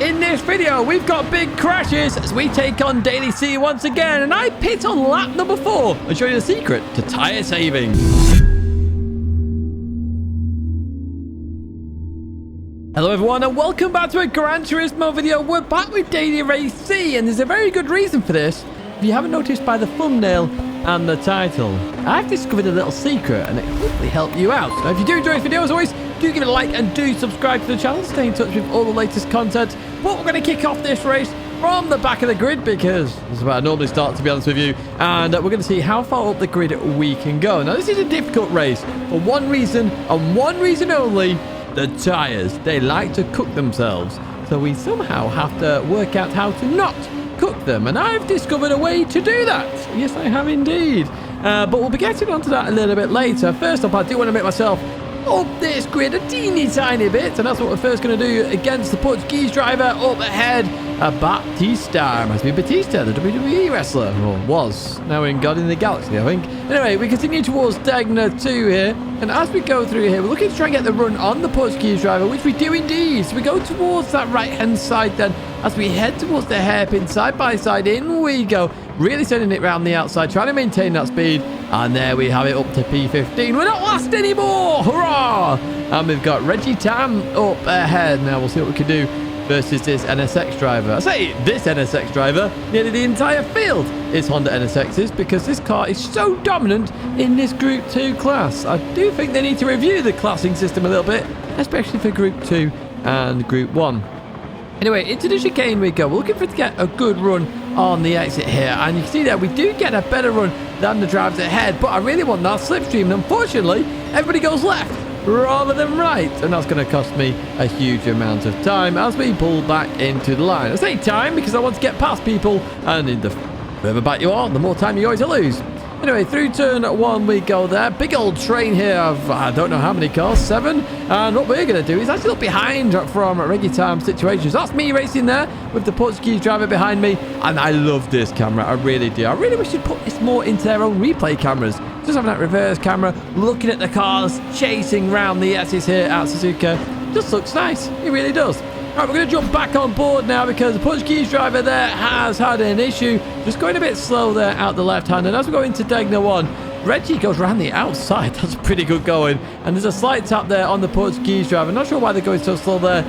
in this video, we've got big crashes as we take on Daily C once again, and I pit on lap number 4 and show you the secret to tire saving. Hello everyone and welcome back to a Gran Turismo video. We're back with Daily Race C, and there's a very good reason for this. If you haven't noticed by the thumbnail and the title, I've discovered a little secret and it will hopefully help you out. So if you do enjoy this video, as always, do give it a like and do subscribe to the channel. Stay in touch with all the latest content. But we're going to kick off this race from the back of the grid because this is where I normally start, to be honest with you. And we're going to see how far up the grid we can go. Now, this is a difficult race for one reason and one reason only. The tires, they like to cook themselves. So we somehow have to work out how to not cook them. And I've discovered a way to do that. Yes, I have indeed. But we'll be getting onto that a little bit later. First up, I do want to make myself up this grid a teeny tiny bit, and that's what we're first going to do against the Portuguese driver up ahead, Batista. Must be Batista, the WWE wrestler, or was, now in God in the Galaxy, I think. Anyway, we continue towards Tidgney 2 here, and as we go through here, we're looking to try and get the run on the Portuguese driver, which we do indeed. So we go towards that right-hand side then, as we head towards the hairpin, side by side, in we go. Really sending it round the outside, trying to maintain that speed. And there we have it up to P15. We're not last anymore! Hurrah! And we've got Reggie Tam up ahead. Now we'll see what we can do versus this NSX driver. I say this NSX driver, nearly the entire field is Honda NSXs because this car is so dominant in this Group 2 class. I do think they need to review the classing system a little bit, especially for Group 2 and Group 1. Anyway, into the chicane we go. We're looking for to get a good run on the exit here. And you can see that we do get a better run than the drivers ahead. But I really want that slipstream. And unfortunately, everybody goes left rather than right. And that's going to cost me a huge amount of time as we pull back into the line. I say time because I want to get past people. And the further back you are, the more time you're going to lose. Anyway, through turn 1 we go there. Big old train here of, I don't know how many cars, 7. And what we're going to do is actually look behind from Reggie Time situations. That's me racing there with the Portuguese driver behind me. And I love this camera, I really do. I really wish they'd put this more into their own replay cameras. Just having that reverse camera, looking at the cars, chasing round the S's here at Suzuka. Just looks nice, it really does. Right, we're going to jump back on board now because the Portuguese driver there has had an issue. Just going a bit slow there out the left hand. And as we go into Tidgney 1, Reggie goes around the outside. That's pretty good going. And there's a slight tap there on the Portuguese driver. Not sure why they're going so slow there.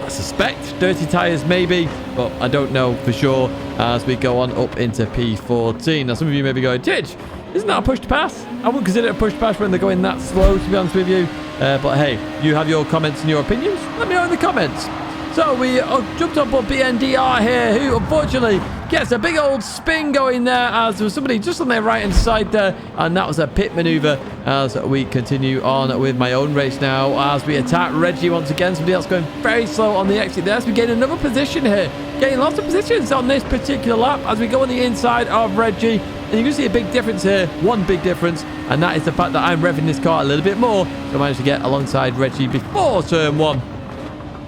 I suspect dirty tyres maybe, but I don't know for sure as we go on up into P14. Now, some of you may be going, Tidge, isn't that a push to pass? I wouldn't consider it a push to pass when they're going that slow, to be honest with you. But hey, you have your comments and your opinions. Let me know in the comments. So we jumped up on BNDR here, who unfortunately gets a big old spin going there as there was somebody just on their right-hand side there. And that was a pit maneuver as we continue on with my own race now as we attack Reggie once again. Somebody else going very slow on the exit there. So we gain another position here. Getting lots of positions on this particular lap as we go on the inside of Reggie. And you can see a big difference here, one big difference, and that is the fact that I'm revving this car a little bit more. So I managed to get alongside Reggie before turn 1.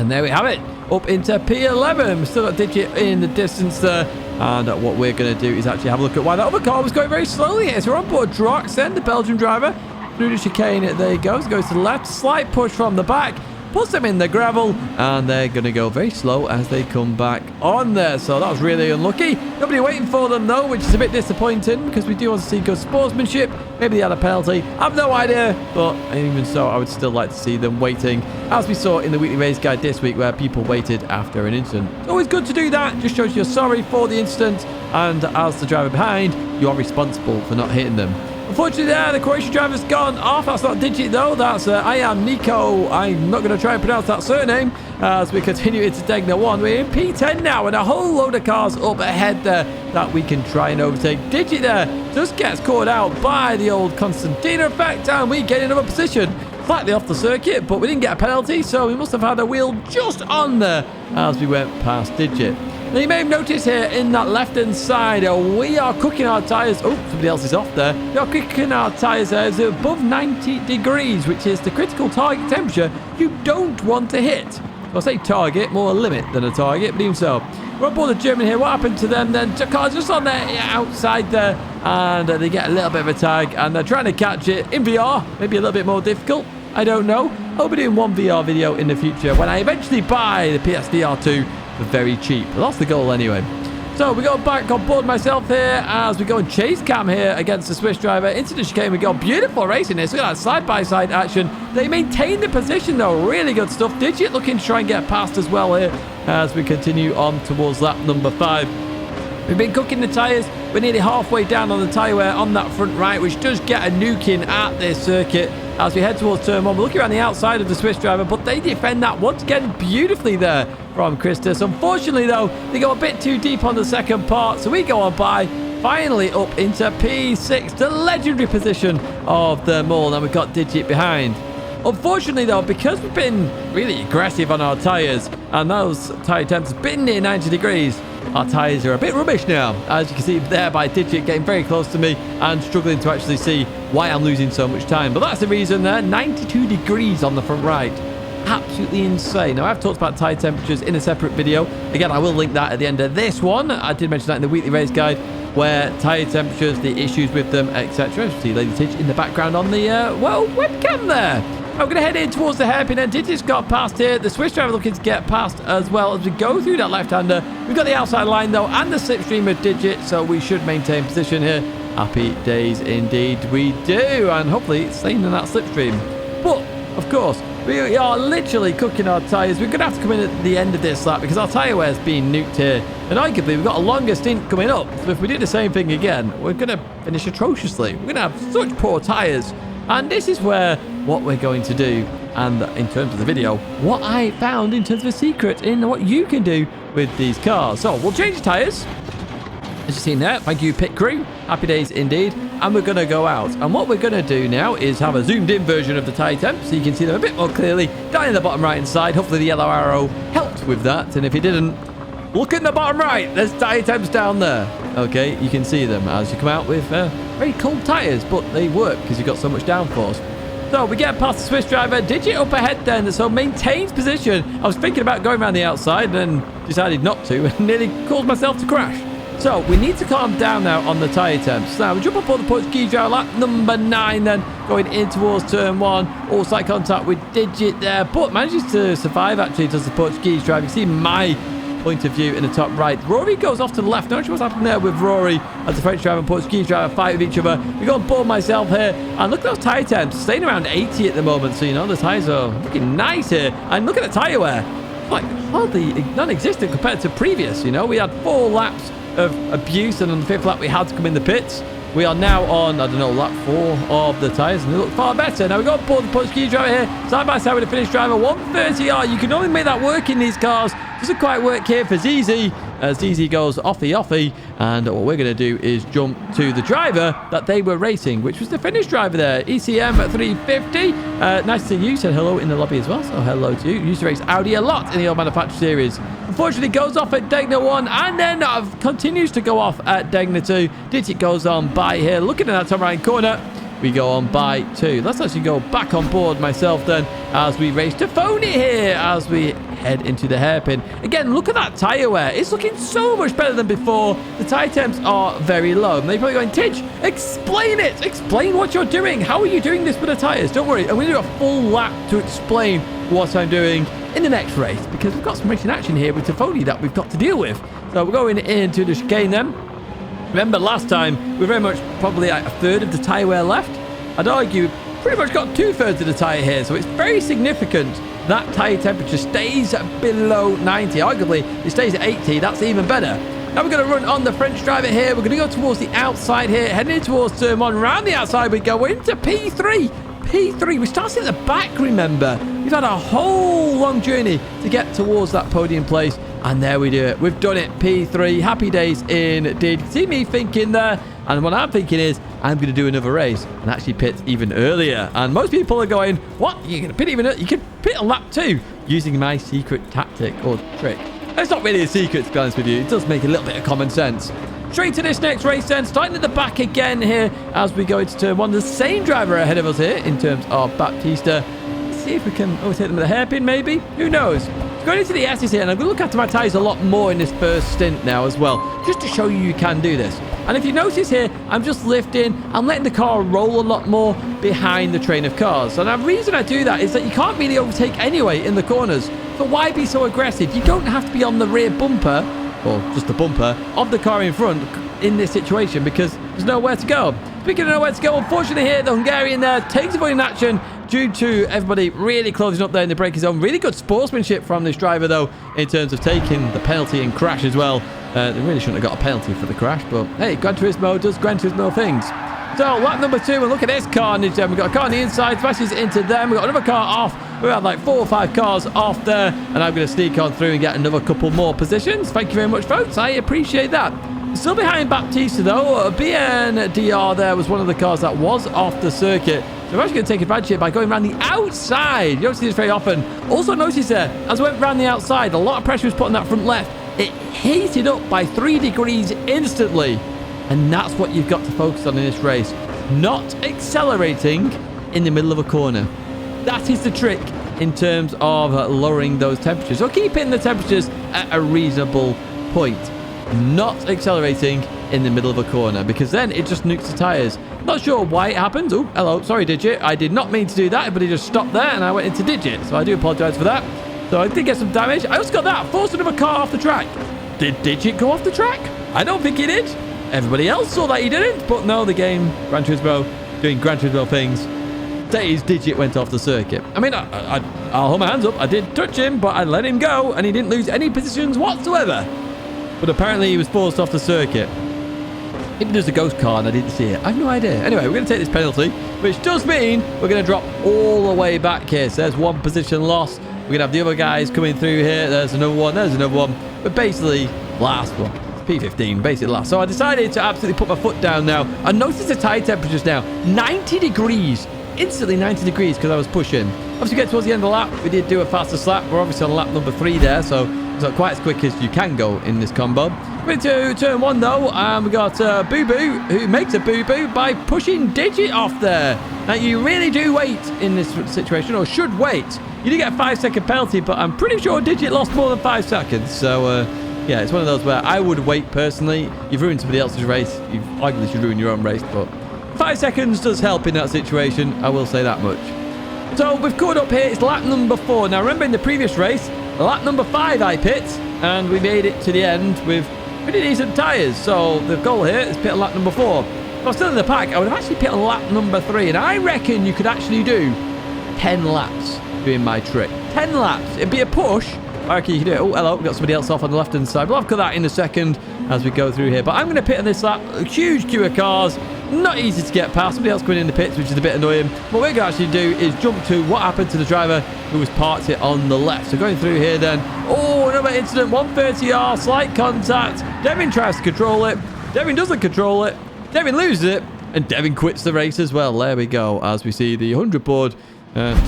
And there we have it, up into P11. We've still got Digit in the distance there. And what we're going to do is actually have a look at why that other car was going very slowly here. So we're on board Drox then, the Belgian driver. Through the chicane, there he goes. Goes to the left, slight push from the back. Puts them in the gravel, and they're going to go very slow as they come back on there. So that was really unlucky. Nobody waiting for them, though, which is a bit disappointing because we do want to see good sportsmanship. Maybe they had a penalty. I have no idea, but even so, I would still like to see them waiting, as we saw in the weekly race guide this week where people waited after an incident. It's always good to do that. Just shows you're sorry for the incident, and as the driver behind, you are responsible for not hitting them. Unfortunately there, the Croatian driver's gone off. That's not Digit though. That's I am Nico. I'm not going to try and pronounce that surname as we continue into Tidgney 1. We're in P10 now and a whole load of cars up ahead there that we can try and overtake. Digit there just gets caught out by the old Constantina effect and we get another position. Slightly off the circuit, but we didn't get a penalty, so we must have had a wheel just on there as we went past Digit. Now, you may have noticed here in that left-hand side, we are cooking our tyres. Oh, somebody else is off there. We are cooking our tyres as above 90 degrees, which is the critical target temperature you don't want to hit. So I say target, more a limit than a target, but even so. We're on board the German here. What happened to them then? The car's just on there outside there, and they get a little bit of a tag, and they're trying to catch it in VR. Maybe a little bit more difficult. I don't know. I'll be doing one VR video in the future when I eventually buy the PSVR 2 very cheap. But that's the goal anyway. So we go back on board myself here as we go and chase cam here against the Swiss driver into the chicane. We go beautiful racing this. Look at that side-by-side action. They maintain the position though. Really good stuff. Digit looking to try and get past as well here as we continue on towards lap number 5. We've been cooking the tyres. We're nearly halfway down on the tyre wear on that front right, which does get a nuking at this circuit as we head towards turn 1. We're looking around the outside of the Swiss driver, but they defend that once again beautifully there from Christus. Unfortunately, though, they go a bit too deep on the second part, so we go on by, finally up into P6, the legendary position of them all. Now we've got Digit behind. Unfortunately, though, because we've been really aggressive on our tyres, and those tyre temps have been near 90 degrees, our tyres are a bit rubbish now. As you can see there by Digit getting very close to me and struggling to actually see why I'm losing so much time. But that's the reason there. 92 degrees on the front right. Absolutely insane. Now, I've talked about tyre temperatures in a separate video. Again, I will link that at the end of this one. I did mention that in the weekly race guide, where tyre temperatures, the issues with them, etc. You see Lady Tidge in the background on the, webcam there. We're going to head in towards the hairpin, and Digit's got past here. The Swiss driver looking to get past as well as we go through that left-hander. We've got the outside line, though, and the slipstream of Digit, so we should maintain position here. Happy days indeed we do, and hopefully staying in that slipstream. But, of course, we are literally cooking our tyres. We're going to have to come in at the end of this lap because our tyre wear's being nuked here. And arguably, we've got a longer stint coming up. So if we do the same thing again, we're going to finish atrociously. We're going to have such poor tyres. And this is where what we're going to do, and in terms of the video, what I found in terms of a secret in what you can do with these cars. So we'll change the tyres. As you've seen there, thank you pit crew. Happy days indeed. And we're going to go out. And what we're going to do now is have a zoomed in version of the tyre temp so you can see them a bit more clearly down in the bottom right hand side. Hopefully the yellow arrow helped with that. And if it didn't, look in the bottom right. There's tyre temps down there. Okay, you can see them as you come out with very cold tyres, but they work because you've got so much downforce. So we get past the Swiss driver. Digit up ahead then, so maintains position. I was thinking about going around the outside and decided not to and nearly caused myself to crash. So we need to calm down now on the tyre temps. Now we jump up on the Portuguese driver, lap number 9 then, going in towards turn 1. All side contact with Digit there, but manages to survive actually, does the Portuguese driver. You see my point of view in the top right. Rory goes off to the left. Not sure what's happening there with Rory as the French driver and Portuguese driver fight with each other. We go on board myself here, and look at those tyre temps, staying around 80 at the moment. So, you know, the tyres are looking nice here. And look at the tyre wear. Like, hardly non-existent compared to previous, you know. We had 4 laps of abuse, and on the 5th lap we had to come in the pits. We are now on, I don't know, lap 4 of the tyres, and they look far better. Now we got board the Portuguese driver here, side by side with the Finnish driver, 130R. You can only make that work in these cars. Doesn't quite work here for ZZ. ZZ goes offy, and what we're going to do is jump to the driver that they were racing, which was the Finnish driver there, ECM at 350. Nice to see you. Said hello in the lobby as well, so hello to you. Used to race Audi a lot in the old manufacturer series. Unfortunately, goes off at Tidgney 1, and then continues to go off at Tidgney 2. Digit goes on by here. Looking at that top right corner, we go on by 2. Let's actually go back on board myself then as we race to Phony here as we head into the hairpin. Again, look at that tyre wear. It's looking so much better than before. The tyre temps are very low. And they're probably going, Tidge, explain it. Explain what you're doing. How are you doing this with the tyres? Don't worry. I'm going to do a full lap to explain what I'm doing in the next race because we've got some racing action here with Tifoni that we've got to deal with. So we're going into the chicane then. Remember last time, we were very much probably like a third of the tyre wear left. I'd argue pretty much got 2/3 of the tyre here. So it's very significant that tyre temperature stays below 90. Arguably, it stays at 80. That's even better. Now we're going to run on the French driver here. We're going to go towards the outside here. Heading in towards turn 1. Around the outside we go. We're into P3. P3. We started at the back, remember. We've had a whole long journey to get towards that podium place. And there we do it. We've done it. P3. Happy days indeed. See me thinking there. And what I'm thinking is, I'm going to do another race and actually pit even earlier. And most people are going, what? You're going to pit even earlier? You can pit on lap 2 using my secret tactic or trick. It's not really a secret, to be honest with you. It does make a little bit of common sense. Straight to this next race then. Starting at the back again here as we go into turn 1. The same driver ahead of us here in terms of Baptista. Let's see if we can overtake them with a hairpin, maybe. Who knows? It's going into the S's here, and I'm going to look after my tyres a lot more in this first stint now as well, just to show you can do this. And if you notice here, I'm just lifting, I'm letting the car roll a lot more behind the train of cars. And the reason I do that is that you can't really overtake anyway in the corners. So why be so aggressive? You don't have to be on the rear bumper, or just the bumper, of the car in front in this situation, because there's nowhere to go. Speaking of nowhere to go, unfortunately here, the Hungarian there takes avoiding action due to everybody really closing up there in the braking zone. Really good sportsmanship from this driver, though, in terms of taking the penalty and crash as well. They really shouldn't have got a penalty for the crash, but hey, Gran Turismo does Gran Turismo things. So, lap number 2, and look at this carnage then. We've got a car on the inside, smashes into them. We've got another car off. We have like 4 or 5 cars off there, and I'm going to sneak on through and get another couple more positions. Thank you very much, folks. I appreciate that. Still behind Baptista, though. BNDR there was one of the cars that was off the circuit. So I'm actually going to take advantage here by going around the outside. You don't see this very often. Also notice there, as I went around the outside, a lot of pressure was put on that front left. It heated up by 3 degrees instantly. And that's what you've got to focus on in this race. Not accelerating in the middle of a corner. That is the trick in terms of lowering those temperatures, or keeping the temperatures at a reasonable point. Not accelerating in the middle of a corner, because then it just nukes the tires. Not sure why it happens. Oh, hello. Sorry, Digit. I did not mean to do that, but he just stopped there and I went into Digit. So I do apologize for that. So I did get some damage. I also got that. Forced another car off the track. Did Digit go off the track? I don't think he did. Everybody else saw that he didn't. But no, the game, Gran Turismo, doing Gran Turismo things. Days Digit went off the circuit. I mean, I'll hold my hands up. I did touch him, but I let him go and he didn't lose any positions whatsoever. But apparently he was forced off the circuit. Maybe there's a ghost car and I didn't see it. I have no idea. Anyway, we're going to take this penalty, which does mean we're going to drop all the way back here. So there's 1 position loss. We're going to have the other guys coming through here. There's another one. There's another one. But basically, last one. P15, basically last. So I decided to absolutely put my foot down now. And notice the tire temperatures now. 90 degrees. Instantly 90 degrees because I was pushing. Obviously, get towards the end of the lap. We did do a faster slap. We're obviously on lap number 3 there. So it's not quite as quick as you can go in this combo. We're into turn 1 though, and we got Boo Boo, who makes a boo boo by pushing Digit off there. Now you really do wait in this situation, or should wait. You do get a 5-second penalty, but I'm pretty sure Digit lost more than 5 seconds. So yeah, it's one of those where I would wait personally. You've ruined somebody else's race. You arguably should ruin your own race, but 5 seconds does help in that situation. I will say that much. So we've caught up here. It's lap number 4. Now remember in the previous race, lap number 5 I pit, and we made it to the end with pretty decent tyres. So the goal here is pit on lap number 4. If I was still in the pack, I would have actually pit on lap number 3, and I reckon you could actually do 10 laps doing my trick. 10 laps. It'd be a push. I reckon you can do it. Oh, hello. We've got somebody else off on the left-hand side. We'll have to cut that in a second as we go through here. But I'm going to pit on this lap. A huge queue of cars. Not easy to get past. Somebody else coming in the pits, which is a bit annoying. What we're going to actually do is jump to what happened to the driver who was parked here on the left. So going through here then. Oh, another incident. 130R, slight contact. Devin tries to control it. Devin doesn't control it. Devin loses it. And Devin quits the race as well. There we go. As we see the 100 board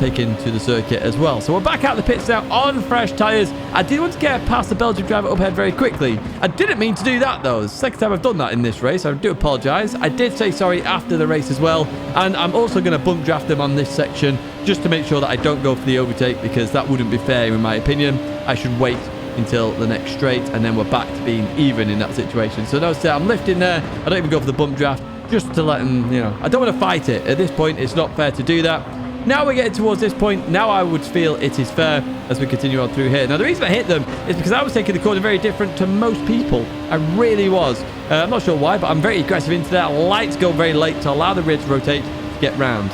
taken to the circuit as well. So we're back out the pits now on fresh tyres. I did want to get past the Belgian driver up ahead very quickly. I didn't mean to do that though. It's the second time I've done that in this race. I do apologise. I did say sorry after the race as well. And I'm also going to bump draft them on this section just to make sure that I don't go for the overtake, because that wouldn't be fair in my opinion. I should wait until the next straight and then we're back to being even in that situation. So notice that I'm lifting there. I don't even go for the bump draft just to let them, you know, I don't want to fight it. At this point, it's not fair to do that. Now we're getting towards this point. Now I would feel it is fair as we continue on through here. Now the reason I hit them is because I was taking the corner very different to most people. I really was. I'm not sure why, but I'm very aggressive into that. Lights go very late to allow the rear to rotate to get round.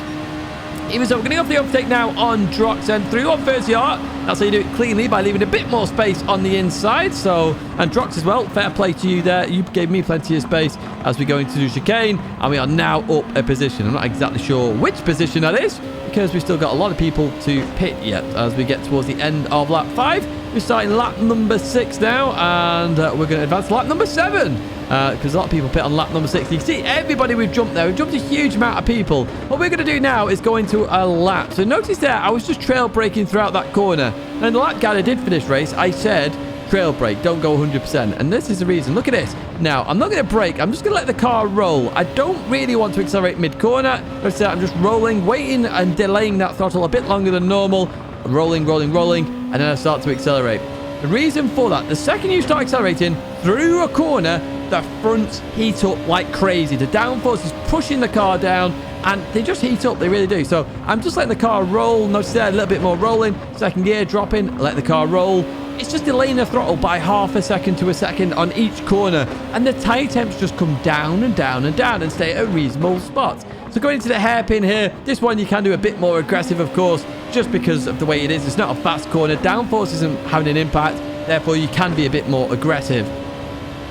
Even so, we're going to go for the overtake now on Drox and through on 30R. That's how you do it cleanly, by leaving a bit more space on the inside. So, and Drox as well, fair play to you there. You gave me plenty of space as we go into the chicane. And we are now up a position. I'm not exactly sure which position that is, because we've still got a lot of people to pit yet as we get towards the end of lap 5. We're starting lap number 6 now, and we're going to advance to lap number 7. Because a lot of people pit on lap number 6. You can see everybody we've jumped there. We've jumped a huge amount of people. What we're going to do now is go into a lap. So notice there, I was just trail braking throughout that corner. And the lap guide I did for this race, I said, trail brake, don't go 100%. And this is the reason. Look at this. Now, I'm not going to brake. I'm just going to let the car roll. I don't really want to accelerate mid-corner. Notice that I'm just rolling, waiting and delaying that throttle a bit longer than normal. Rolling, rolling, rolling. and then I start to accelerate. The reason for that, the second you start accelerating through a corner, the fronts heat up like crazy. The downforce is pushing the car down, and they just heat up. They really do. So I'm just letting the car roll. Notice there, a little bit more rolling. Second gear, dropping, let the car roll. It's just delaying the throttle by half a second to a second on each corner. And the tyre temps just come down and down and down and stay at a reasonable spot. So going into the hairpin here, this one you can do a bit more aggressive, of course, just because of the way it is. It's not a fast corner. Downforce isn't having an impact. Therefore, you can be a bit more aggressive.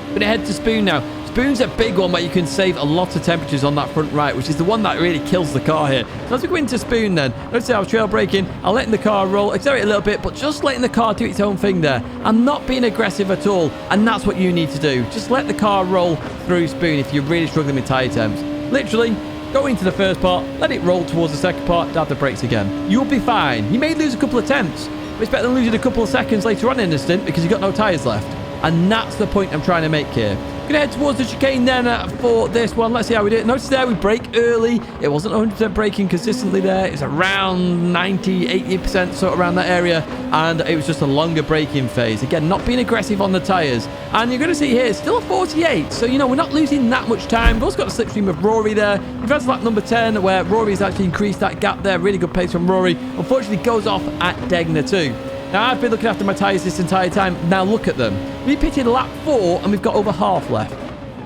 Going to head to Spoon now. Spoon's a big one where you can save a lot of temperatures on that front right, which is the one that really kills the car here. So as we go into Spoon then, let's say I was trail braking, I'm letting the car roll, accelerate a little bit, but just letting the car do its own thing there. I'm not being aggressive at all, and that's what you need to do. Just let the car roll through Spoon if you're really struggling with tyre temps. Literally, go into the first part, let it roll towards the second part, dab the brakes again. You'll be fine. You may lose a couple of tenths, but it's better than losing a couple of seconds later on in the stint because you've got no tyres left. And that's the point I'm trying to make here. Gonna head towards the chicane then for this one. Let's see how we do it. Notice there we brake early. It wasn't 100% braking consistently there. It's around 90, 80%, sort of around that area. And it was just a longer braking phase. Again, not being aggressive on the tyres. And you're going to see here, it's still a 48. So, you know, we're not losing that much time. We've also got a slipstream of Rory there. We've had lap number 10 where Rory's actually increased that gap there. Really good pace from Rory. Unfortunately, goes off at Tidgney too. Now, I've been looking after my tyres this entire time. Now, look at them. We pitted lap 4 and we've got over half left.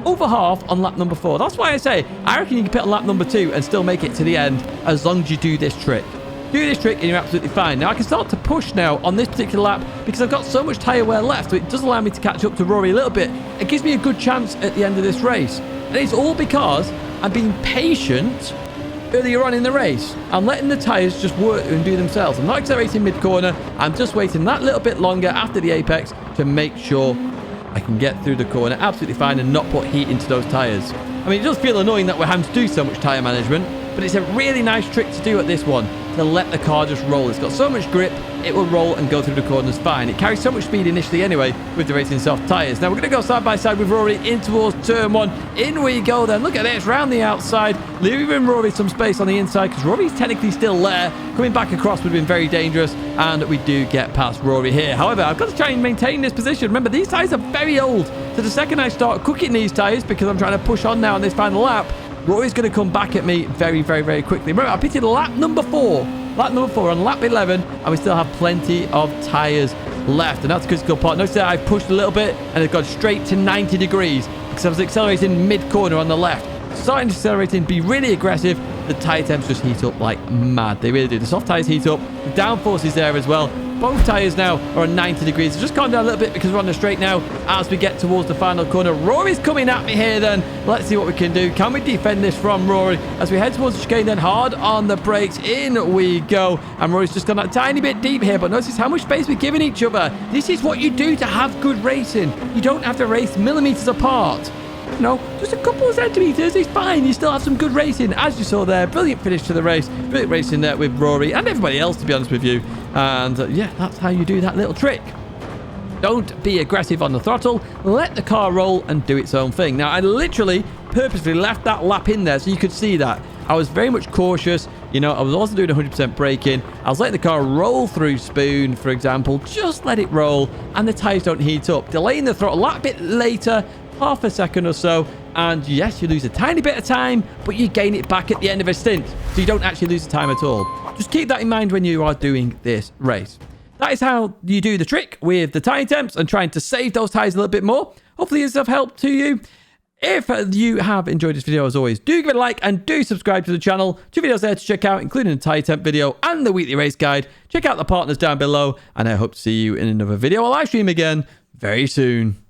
Over half on lap number 4. That's why I say, I reckon you can pit on lap number 2 and still make it to the end as long as you do this trick. Do this trick and you're absolutely fine. Now, I can start to push now on this particular lap because I've got so much tyre wear left. So it does allow me to catch up to Rory a little bit. It gives me a good chance at the end of this race. And it's all because I'm being patient earlier on in the race. I'm letting the tyres just work and do themselves. I'm not accelerating mid-corner. I'm just waiting that little bit longer after the apex to make sure I can get through the corner absolutely fine and not put heat into those tyres. I mean, it does feel annoying that we're having to do so much tyre management, but it's a really nice trick to do at this one, to let the car just roll. It's got so much grip, it will roll and go through the corners fine. It carries so much speed initially anyway with the racing soft tyres. Now we're going to go side by side with Rory in towards turn 1. In we go then. Look at this, round the outside, leaving Rory some space on the inside because Rory's technically still there. Coming back across would have been very dangerous, and we do get past Rory here. However, I've got to try and maintain this position. Remember, these tyres are very old. So the second I start cooking these tyres, because I'm trying to push on now on this final lap, Rory's going to come back at me very, very, very quickly. Remember, I pitted lap number 4. Lap number 4 on lap 11, and we still have plenty of tyres left. And that's a critical part. Notice that I pushed a little bit, and it's gone straight to 90 degrees because I was accelerating mid-corner on the left. Starting to accelerating, be really aggressive. The tyre temps just heat up like mad. They really do. The soft tyres heat up. The downforce is there as well. Both tyres now are on 90 degrees. So just calm down a little bit because we're on the straight now as we get towards the final corner. Rory's coming at me here then. Let's see what we can do. Can we defend this from Rory? As we head towards the chicane then, hard on the brakes. In we go. And Rory's just gone a tiny bit deep here, but notice how much space we're giving each other. This is what you do to have good racing. You don't have to race millimeters apart. No, just a couple of centimeters is fine. You still have some good racing, as you saw there. Brilliant finish to the race. Brilliant racing there with Rory and everybody else, to be honest with you. And yeah, that's how you do that little trick. Don't be aggressive on the throttle. Let the car roll and do its own thing. Now, I literally purposely left that lap in there so you could see that. I was very much cautious. You know, I was also doing 100% braking. I was letting the car roll through Spoon, for example. Just let it roll and the tyres don't heat up. Delaying the throttle a bit later, half a second or so, and yes, you lose a tiny bit of time, but you gain it back at the end of a stint, so you don't actually lose the time at all. Just keep that in mind when you are doing this race. That is how you do the trick with the tyre temps and trying to save those tyres a little bit more. Hopefully this has helped to you. If you have enjoyed this video, as always, do give it a like and do subscribe to the channel. 2 videos there to check out, including the tyre temp video and the weekly race guide. Check out the partners down below, and I hope to see you in another video or live stream again very soon.